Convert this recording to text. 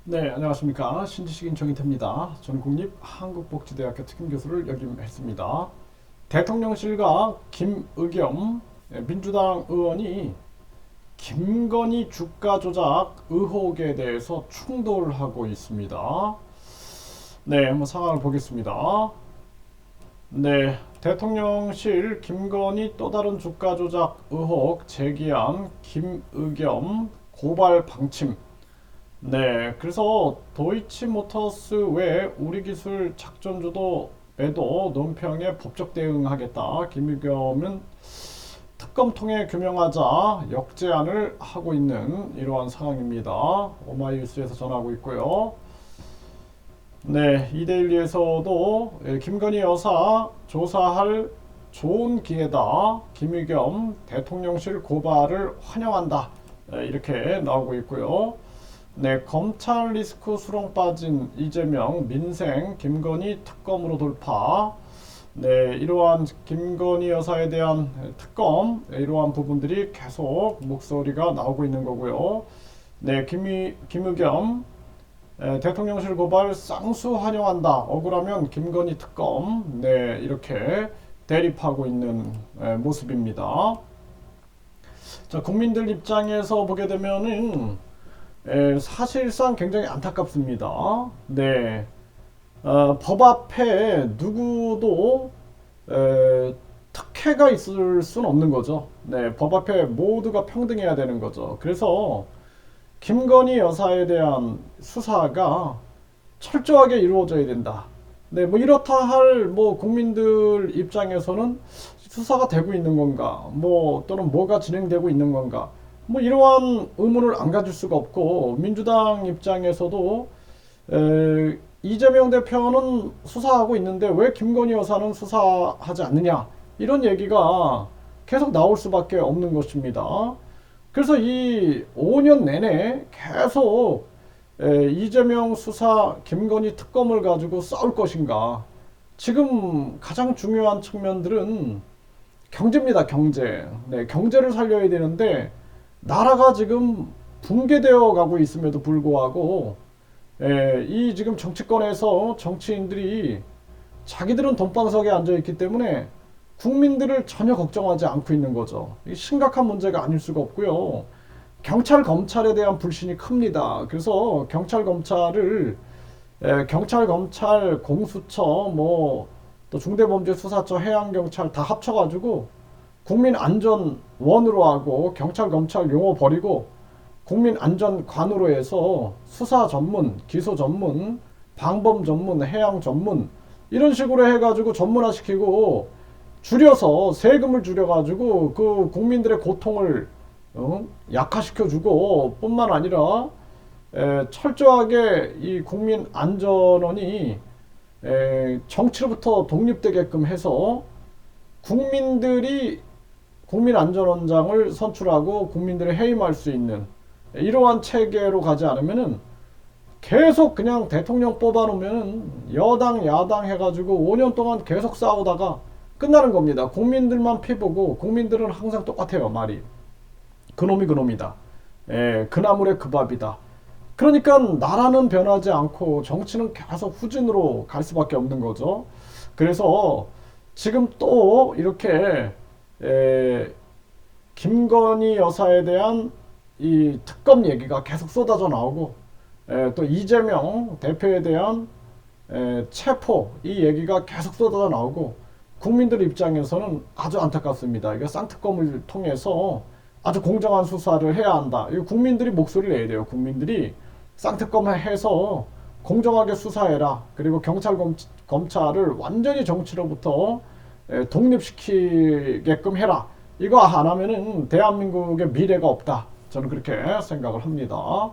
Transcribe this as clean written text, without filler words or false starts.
네, 안녕하십니까. 신지식인 정의태입니다. 저는 국립한국복지대학교 특임교수를 역임했습니다. 대통령실과 김의겸 민주당 의원이 김건희 주가 조작 의혹에 대해서 충돌하고 있습니다. 네, 한번 상황을 보겠습니다. 네, 대통령실 김건희 또 다른 주가 조작 의혹 제기한 김의겸 고발 방침. 네, 그래서 도이치모터스 외 우리기술 작전주도 논평에 법적 대응하겠다. 김의겸은 특검 통해 규명하자 역제안을 하고 있는 이러한 상황입니다. 오마이뉴스에서 전하고 있고요. 네, 이데일리에서도 김건희 여사 조사할 좋은 기회다. 김의겸 대통령실 고발을 환영한다. 이렇게 나오고 있고요. 네, 검찰 리스크 수렁 빠진 이재명 민생 김건희 특검으로 돌파. 네, 이러한 김건희 여사에 대한 특검, 이러한 부분들이 계속 목소리가 나오고 있는 거고요. 네, 김의겸 대통령실 고발 쌍수 환영한다. 억울하면 김건희 특검. 네, 이렇게 대립하고 있는 모습입니다. 자, 국민들 입장에서 보게 되면은 사실상 굉장히 안타깝습니다. 네, 법 앞에 누구도 특혜가 있을 수는 없는 거죠. 네, 법 앞에 모두가 평등해야 되는 거죠. 그래서 김건희 여사에 대한 수사가 철저하게 이루어져야 된다. 네, 뭐 이렇다 할 뭐 국민들 입장에서는 수사가 되고 있는 건가, 뭐 또는 뭐가 진행되고 있는 건가, 뭐 이러한 의문을 안 가질 수가 없고, 민주당 입장에서도 이재명 대표는 수사하고 있는데 왜 김건희 여사는 수사하지 않느냐, 이런 얘기가 계속 나올 수밖에 없는 것입니다. 그래서 이 5년 내내 계속 이재명 수사 김건희 특검을 가지고 싸울 것인가. 지금 가장 중요한 측면들은 경제입니다. 경제. 네, 경제를 살려야 되는데 나라가 지금 붕괴되어 가고 있음에도 불구하고 이 지금 정치권에서 정치인들이 자기들은 돈방석에 앉아 있기 때문에 국민들을 전혀 걱정하지 않고 있는 거죠. 이 심각한 문제가 아닐 수가 없고요. 경찰 검찰에 대한 불신이 큽니다. 그래서 경찰 검찰을 경찰 검찰 공수처 뭐 또 중대범죄수사처 해양경찰 다 합쳐가지고 국민안전원으로 하고 경찰 검찰 용어 버리고 국민안전관으로 해서 수사 전문, 기소 전문, 방범 전문, 해양 전문 이런 식으로 해가지고 전문화시키고 줄여서 세금을 줄여가지고 그 국민들의 고통을 약화시켜주고 뿐만 아니라 철저하게 이 국민안전원이 정치로부터 독립되게끔 해서 국민들이 국민안전원장을 선출하고 국민들을 해임할 수 있는 이러한 체계로 가지 않으면은 계속 그냥 대통령 뽑아놓으면 여당 야당 해가지고 5년 동안 계속 싸우다가 끝나는 겁니다. 국민들만 피보고 국민들은 항상 똑같아요. 말이 그놈이 그놈이다. 그나물의 그 밥이다. 그러니까 나라는 변하지 않고 정치는 계속 후진으로 갈 수밖에 없는 거죠. 그래서 지금 또 이렇게 김건희 여사에 대한 이 특검 얘기가 계속 쏟아져 나오고 또 이재명 대표에 대한 체포 이 얘기가 계속 쏟아져 나오고 국민들 입장에서는 아주 안타깝습니다. 이거 쌍특검을 통해서 아주 공정한 수사를 해야 한다. 이거 국민들이 목소리를 내야 돼요. 국민들이 쌍특검을 해서 공정하게 수사해라. 그리고 경찰 검찰을 완전히 정치로부터 독립시키게끔 해라. 이거 안 하면은 대한민국의 미래가 없다. 저는 그렇게 생각을 합니다.